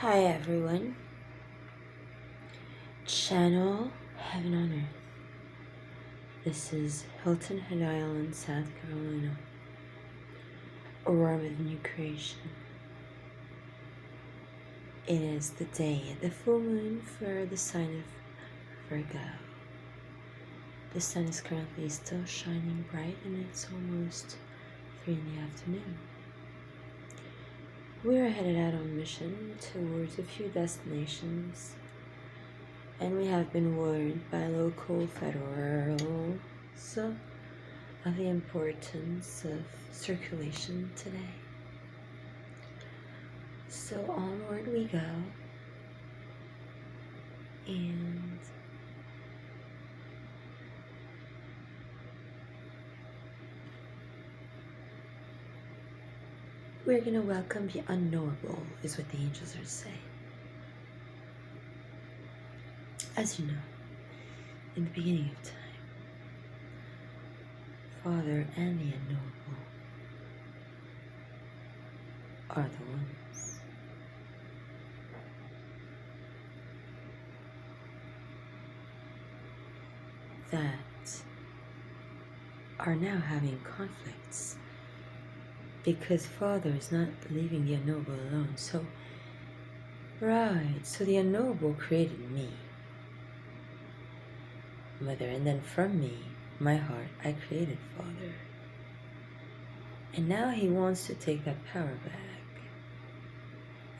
Hi everyone, channel Heaven on Earth. This is Hilton Head Island, South Carolina, Aurora with New Creation. It is the day of the full moon for the sign of Virgo. The sun is currently still shining bright and it's almost 3 in the afternoon. We're headed out on mission towards a few destinations, and we have been warned by local federals of the importance of circulation today. So onward we go, and we're going to welcome the unknowable, is what the angels are saying. As you know, in the beginning of time, Father and the unknowable are the ones. That are now having conflicts because Father is not leaving the unknowable alone. So the unknowable created me, Mother, and then from me, my heart, I created Father. And now he wants to take that power back.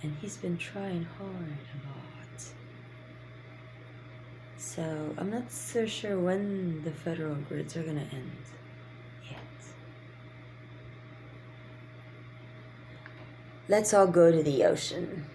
And he's been trying hard a lot. So I'm not so sure when the federal grids are gonna end yet. Let's all go to the ocean.